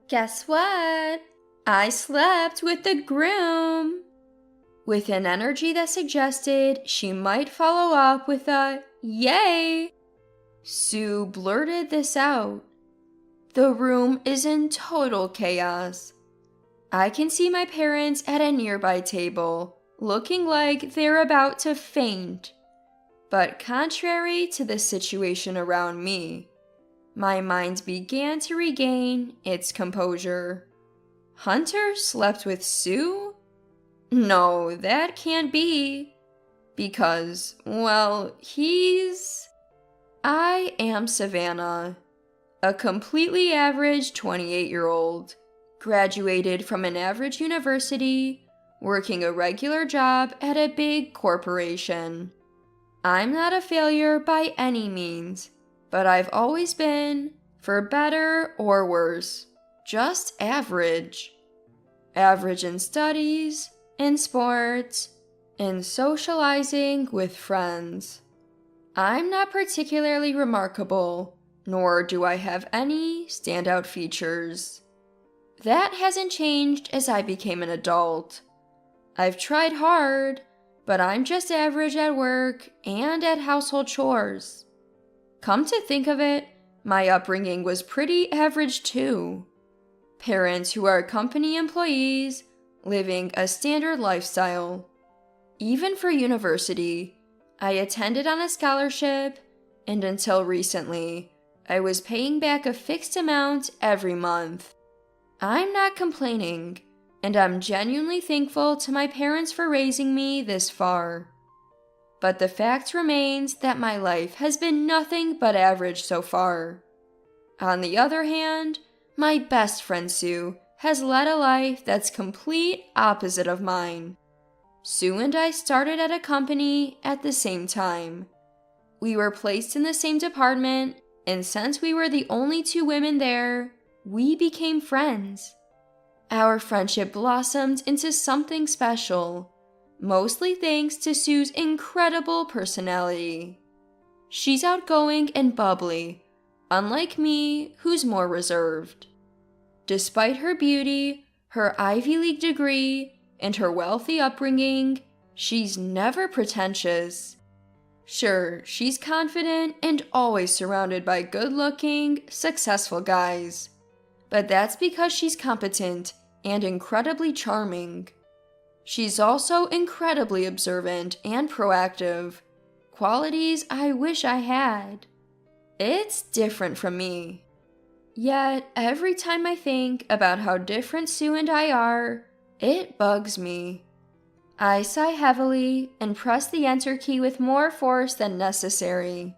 Guess what? I slept with the groom. With an energy that suggested she might follow up with a yay, Sue blurted this out. The room is in total chaos. I can see my parents at a nearby table, looking like they're about to faint. But contrary to the situation around me, my mind began to regain its composure. Hunter slept with Sue? No, that can't be. Because, well, I am Savannah, a completely average 28-year-old, graduated from an average university, working a regular job at a big corporation. I'm not a failure by any means, but I've always been, for better or worse, just average. Average in studies, in sports, in socializing with friends. I'm not particularly remarkable, nor do I have any standout features. That hasn't changed as I became an adult. I've tried hard, but I'm just average at work and at household chores. Come to think of it, my upbringing was pretty average too. Parents who are company employees, living a standard lifestyle. Even for university, I attended on a scholarship, and until recently, I was paying back a fixed amount every month. I'm not complaining, and I'm genuinely thankful to my parents for raising me this far. But the fact remains that my life has been nothing but average so far. On the other hand, my best friend Sue has led a life that's complete opposite of mine. Sue and I started at a company at the same time. We were placed in the same department, and since we were the only two women there, we became friends. Our friendship blossomed into something special, mostly thanks to Sue's incredible personality. She's outgoing and bubbly, unlike me, who's more reserved. Despite her beauty, her Ivy League degree, and her wealthy upbringing, she's never pretentious. Sure, she's confident and always surrounded by good-looking, successful guys. But that's because she's competent and incredibly charming. She's also incredibly observant and proactive, qualities I wish I had. It's different from me. Yet, every time I think about how different Sue and I are, it bugs me. I sigh heavily and press the enter key with more force than necessary.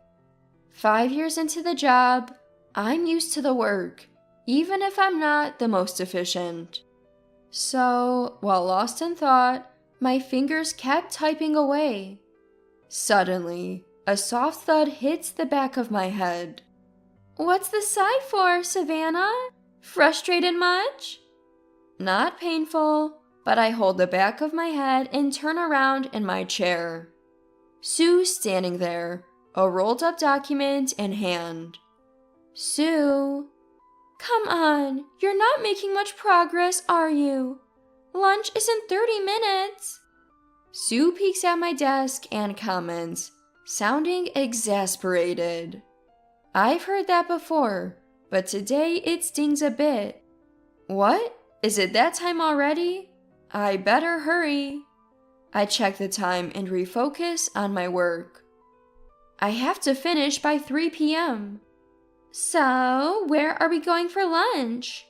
5 years into the job, I'm used to the work, even if I'm not the most efficient. So, while lost in thought, my fingers kept typing away. Suddenly, a soft thud hits the back of my head. What's the sigh for, Savannah? Frustrated much? Not painful, but I hold the back of my head and turn around in my chair. Sue's standing there, a rolled up document in hand. Sue, come on, you're not making much progress, are you? Lunch is in 30 minutes. Sue peeks at my desk and comments, sounding exasperated. I've heard that before, but today it stings a bit. What? Is it that time already? I better hurry. I check the time and refocus on my work. I have to finish by 3 p.m. So, where are we going for lunch?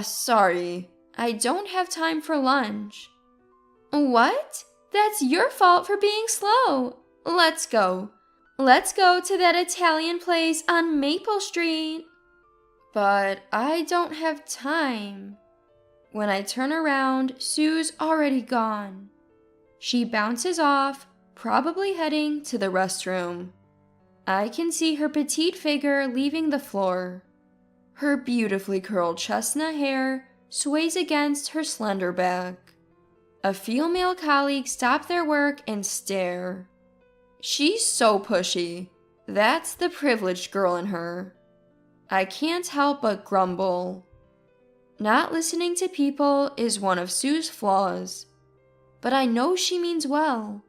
Sorry. I don't have time for lunch. What? That's your fault for being slow. Let's go. Let's go to that Italian place on Maple Street. But I don't have time. When I turn around, Sue's already gone. She bounces off, probably heading to the restroom. I can see her petite figure leaving the floor. Her beautifully curled chestnut hair sways against her slender back. A female colleague stop their work and stare. She's so pushy. That's the privileged girl in her. I can't help but grumble. Not listening to people is one of Sue's flaws. But I know she means well.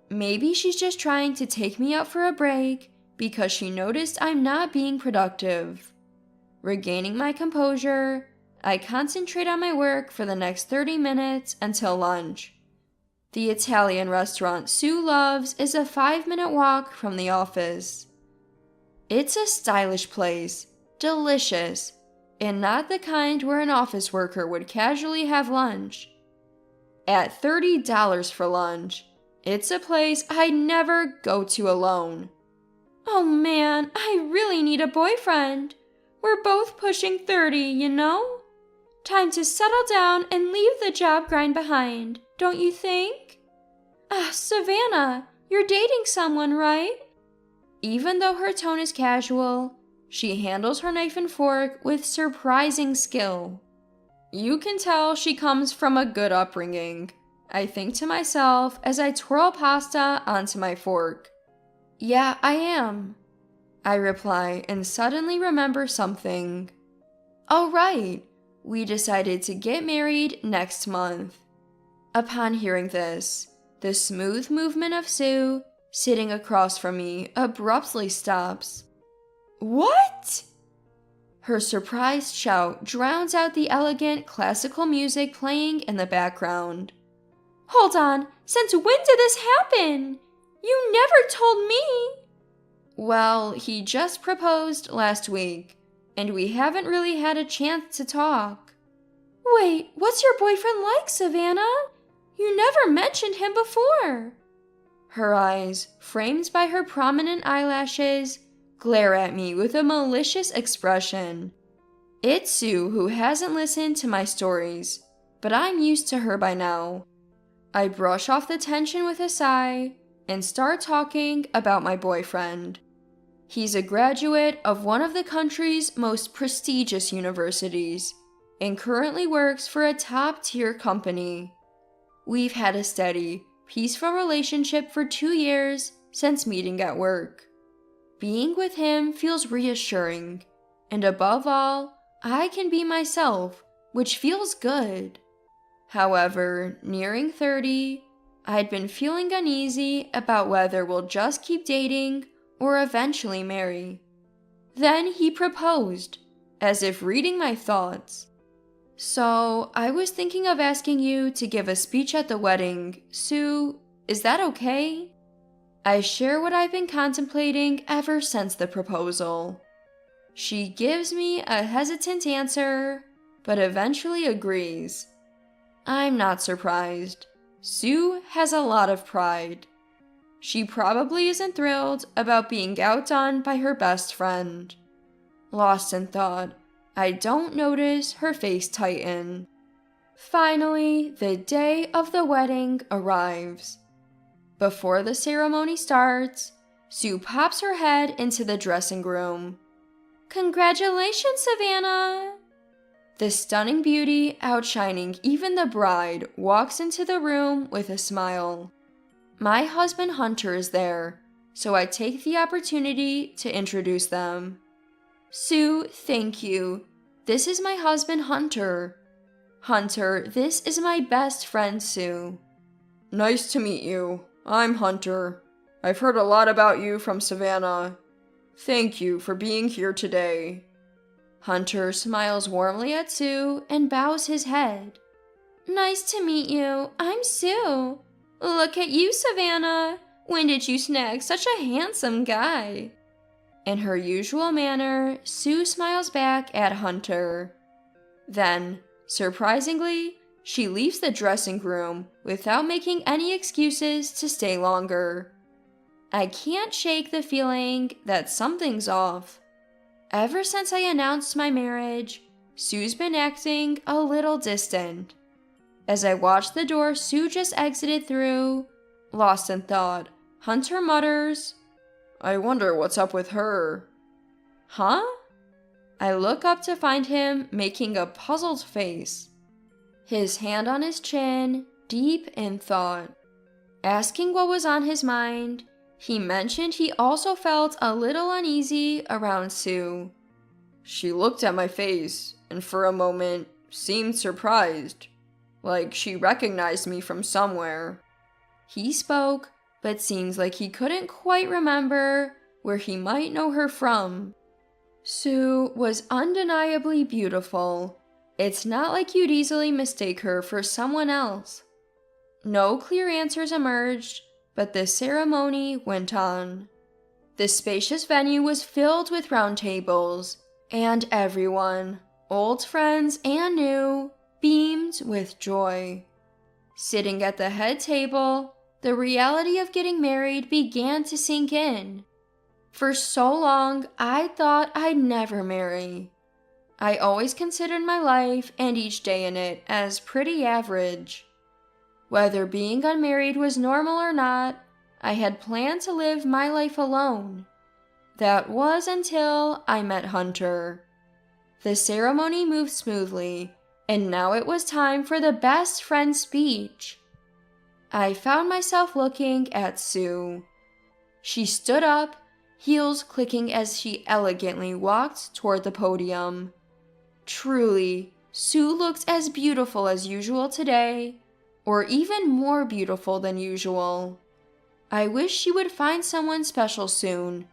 Maybe she's just trying to take me out for a break because she noticed I'm not being productive. Regaining my composure, I concentrate on my work for the next 30 minutes until lunch. The Italian restaurant Sue loves is a 5-minute walk from the office. It's a stylish place, delicious, and not the kind where an office worker would casually have lunch. At $30 for lunch, it's a place I'd never go to alone. Oh man, I really need a boyfriend. We're both pushing 30, you know? Time to settle down and leave the job grind behind, don't you think? Savannah, you're dating someone, right? Even though her tone is casual, she handles her knife and fork with surprising skill. You can tell she comes from a good upbringing, I think to myself as I twirl pasta onto my fork. Yeah, I am, I reply and suddenly remember something. Oh right, we decided to get married next month. Upon hearing this, the smooth movement of Sue, sitting across from me, abruptly stops. What? Her surprised shout drowns out the elegant classical music playing in the background. Hold on, since when did this happen? You never told me! Well, he just proposed last week, and we haven't really had a chance to talk. Wait, what's your boyfriend like, Savannah? You never mentioned him before. Her eyes, framed by her prominent eyelashes, glare at me with a malicious expression. It's Sue who hasn't listened to my stories, but I'm used to her by now. I brush off the tension with a sigh and start talking about my boyfriend. He's a graduate of one of the country's most prestigious universities and currently works for a top-tier company. We've had a steady, peaceful relationship for 2 years since meeting at work. Being with him feels reassuring, and above all, I can be myself, which feels good. However, nearing 30, I'd been feeling uneasy about whether we'll just keep dating or eventually marry. Then he proposed, as if reading my thoughts. So, I was thinking of asking you to give a speech at the wedding. Sue, is that okay? I share what I've been contemplating ever since the proposal. She gives me a hesitant answer, but eventually agrees. I'm not surprised. Sue has a lot of pride. She probably isn't thrilled about being outdone by her best friend. Lost in thought, I don't notice her face tighten. Finally, the day of the wedding arrives. Before the ceremony starts, Sue pops her head into the dressing room. Congratulations, Savannah! The stunning beauty, outshining even the bride, walks into the room with a smile. My husband Hunter is there, so I take the opportunity to introduce them. Sue, thank you. This is my husband Hunter. Hunter, this is my best friend Sue. Nice to meet you. I'm Hunter. I've heard a lot about you from Savannah. Thank you for being here today. Hunter smiles warmly at Sue and bows his head. Nice to meet you. I'm Sue. Look at you, Savannah. When did you snag such a handsome guy? In her usual manner, Sue smiles back at Hunter. Then, surprisingly, she leaves the dressing room without making any excuses to stay longer. I can't shake the feeling that something's off. Ever since I announced my marriage, Sue's been acting a little distant. As I watch the door Sue just exited through, lost in thought, Hunter mutters, I wonder what's up with her. Huh? I look up to find him making a puzzled face. His hand on his chin, deep in thought. Asking what was on his mind, he mentioned he also felt a little uneasy around Sue. She looked at my face and for a moment seemed surprised, like she recognized me from somewhere. He spoke, but seems like he couldn't quite remember where he might know her from. Sue was undeniably beautiful. It's not like you'd easily mistake her for someone else. No clear answers emerged, but the ceremony went on. The spacious venue was filled with round tables, and everyone, old friends and new, beamed with joy. Sitting at the head table, the reality of getting married began to sink in. For so long, I thought I'd never marry. I always considered my life and each day in it as pretty average. Whether being unmarried was normal or not, I had planned to live my life alone. That was until I met Hunter. The ceremony moved smoothly, and now it was time for the best friend speech. I found myself looking at Sue. She stood up, heels clicking as she elegantly walked toward the podium. Truly, Sue looked as beautiful as usual today, or even more beautiful than usual. I wish she would find someone special soon.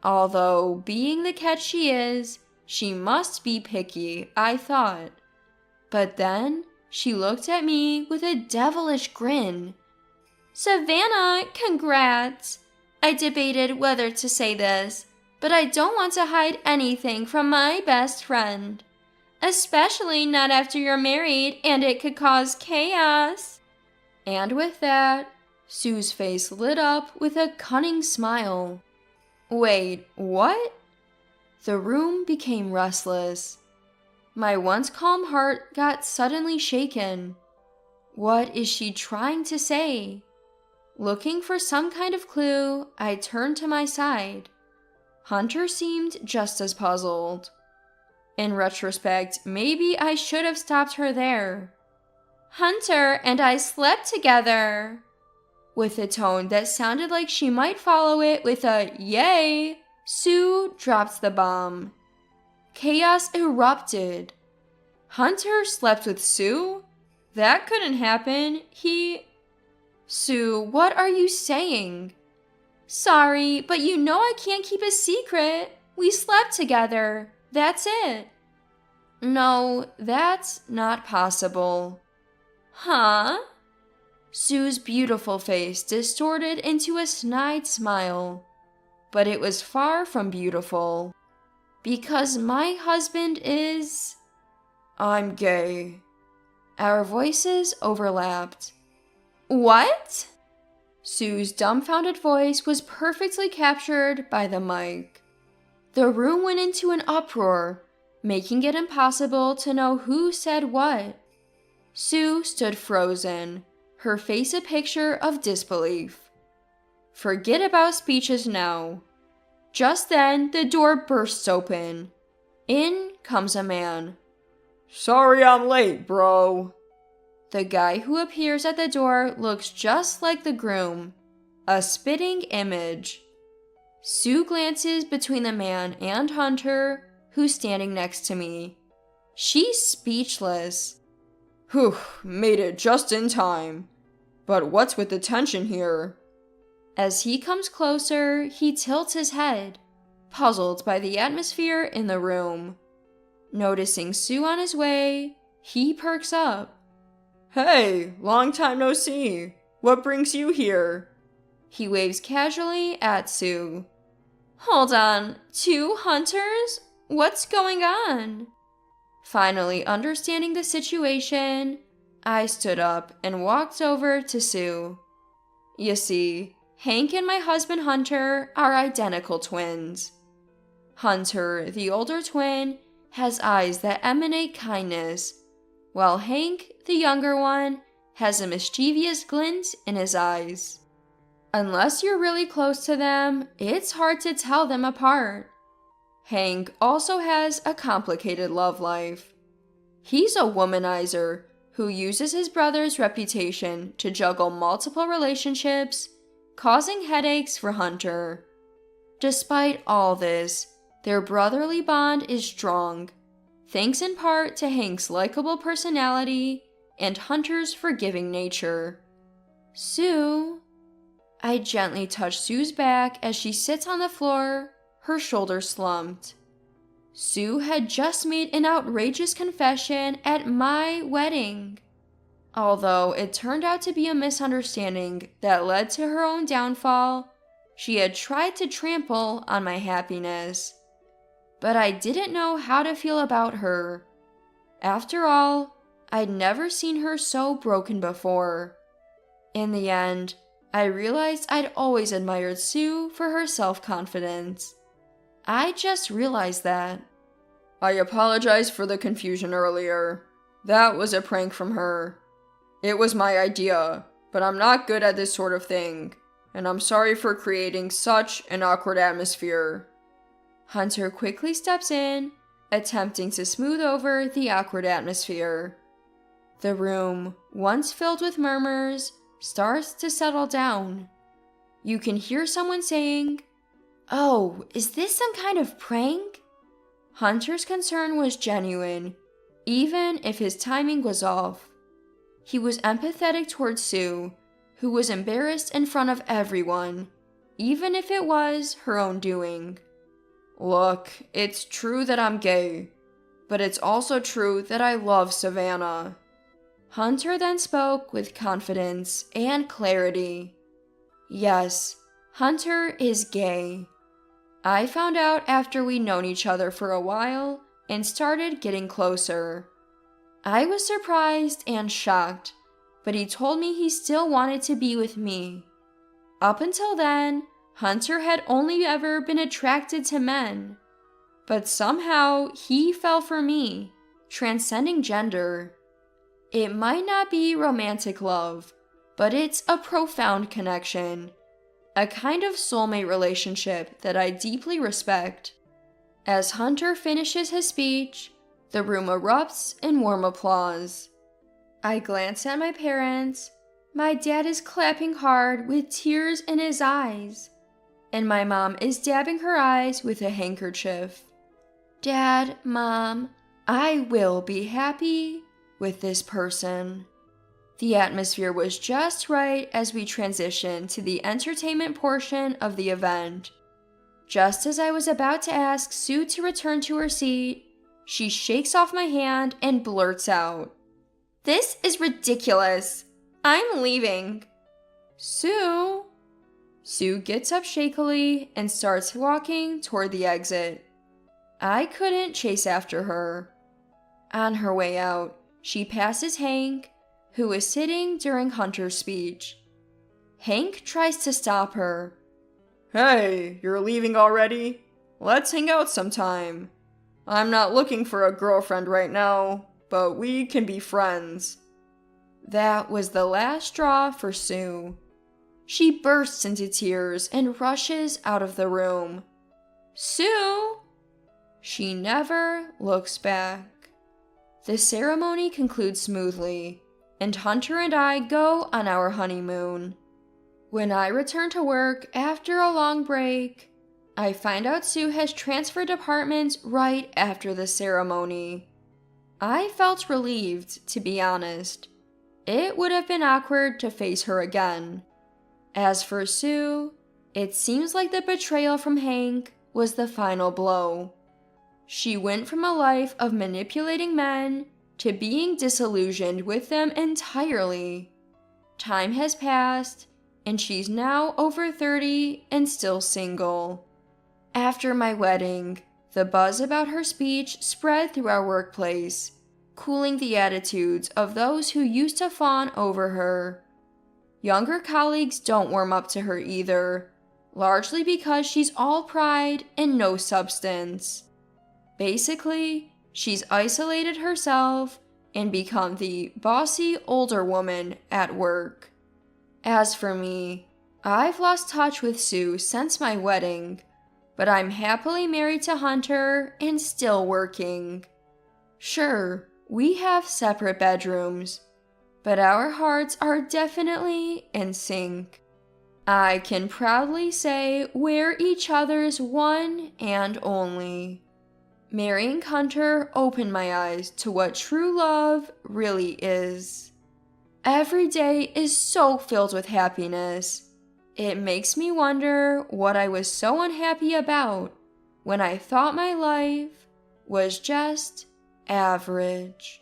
Although, being the catch she is, she must be picky, I thought. But then, she looked at me with a devilish grin. "Savannah, congrats! I debated whether to say this, but I don't want to hide anything from my best friend. Especially not after you're married and it could cause chaos." And with that, Sue's face lit up with a cunning smile. Wait, what? The room became restless. My once calm heart got suddenly shaken. What is she trying to say? Looking for some kind of clue, I turned to my side. Hunter seemed just as puzzled. In retrospect, maybe I should have stopped her there. "Hunter and I slept together." With a tone that sounded like she might follow it with a "yay," Sue dropped the bomb. Chaos erupted. Hunter slept with Sue? That couldn't happen. Sue, what are you saying? "Sorry, but you know I can't keep a secret. We slept together. That's it." "No, that's not possible." "Huh?" Sue's beautiful face distorted into a snide smile. But it was far from beautiful. "Because my husband is..." "I'm gay." Our voices overlapped. "What?" Sue's dumbfounded voice was perfectly captured by the mic. The room went into an uproar, making it impossible to know who said what. Sue stood frozen, her face a picture of disbelief. Forget about speeches now. Just then, the door bursts open. In comes a man. "Sorry I'm late, bro." The guy who appears at the door looks just like the groom, a spitting image. Sue glances between the man and Hunter, who's standing next to me. She's speechless. "Whew, made it just in time. But what's with the tension here?" As he comes closer, he tilts his head, puzzled by the atmosphere in the room. Noticing Sue on his way, he perks up. "Hey, long time no see. What brings you here?" He waves casually at Sue. "Hold on, 2 hunters? What's going on?" Finally understanding the situation, I stood up and walked over to Sue. You see, Hank and my husband Hunter are identical twins. Hunter, the older twin, has eyes that emanate kindness, while Hank, the younger one, has a mischievous glint in his eyes. Unless you're really close to them, it's hard to tell them apart. Hank also has a complicated love life. He's a womanizer who uses his brother's reputation to juggle multiple relationships, causing headaches for Hunter. Despite all this, their brotherly bond is strong. thanks in part to Hank's likable personality and Hunter's forgiving nature. Sue. I gently touch Sue's back as she sits on the floor, her shoulders slumped. Sue had just made an outrageous confession at my wedding. Although it turned out to be a misunderstanding that led to her own downfall, she had tried to trample on my happiness. But I didn't know how to feel about her. After all, I'd never seen her so broken before. In the end, I realized I'd always admired Sue for her self-confidence. I just realized that. I apologize for the confusion earlier. That was a prank from her. It was my idea, but I'm not good at this sort of thing, and I'm sorry for creating such an awkward atmosphere. Hunter quickly steps in, attempting to smooth over the awkward atmosphere. The room, once filled with murmurs, starts to settle down. You can hear someone saying, "Oh, is this some kind of prank?" Hunter's concern was genuine, even if his timing was off. He was empathetic towards Sue, who was embarrassed in front of everyone, even if it was her own doing. Look, it's true that I'm gay, but it's also true that I love Savannah. Hunter then spoke with confidence and clarity. Yes, Hunter is gay. I found out after we'd known each other for a while and started getting closer. I was surprised and shocked, but he told me he still wanted to be with me. Up until then, Hunter had only ever been attracted to men. But somehow he fell for me, transcending gender. It might not be romantic love, but it's a profound connection. A kind of soulmate relationship that I deeply respect. As Hunter finishes his speech, the room erupts in warm applause. I glance at my parents. My dad is clapping hard with tears in his eyes, and my mom is dabbing her eyes with a handkerchief. Dad, Mom, I will be happy with this person. The atmosphere was just right as we transitioned to the entertainment portion of the event. Just as I was about to ask Sue to return to her seat, she shakes off my hand and blurts out, "This is ridiculous. I'm leaving." Sue? Sue gets up shakily and starts walking toward the exit. I couldn't chase after her. On her way out, she passes Hank, who is sitting during Hunter's speech. Hank tries to stop her. "Hey, you're leaving already? Let's hang out sometime. I'm not looking for a girlfriend right now, but we can be friends." That was the last straw for Sue. She bursts into tears and rushes out of the room. Sue! She never looks back. The ceremony concludes smoothly, and Hunter and I go on our honeymoon. When I return to work after a long break, I find out Sue has transferred departments right after the ceremony. I felt relieved, to be honest. It would have been awkward to face her again. As for Sue, it seems like the betrayal from Hank was the final blow. She went from a life of manipulating men to being disillusioned with them entirely. Time has passed, and she's now over 30 and still single. After my wedding, the buzz about her speech spread through our workplace, cooling the attitudes of those who used to fawn over her. Younger colleagues don't warm up to her either, largely because she's all pride and no substance. Basically, she's isolated herself and become the bossy older woman at work. As for me, I've lost touch with Sue since my wedding, but I'm happily married to Hunter and still working. Sure, we have separate bedrooms, but our hearts are definitely in sync. I can proudly say we're each other's one and only. Marrying Hunter opened my eyes to what true love really is. Every day is so filled with happiness. It makes me wonder what I was so unhappy about when I thought my life was just average.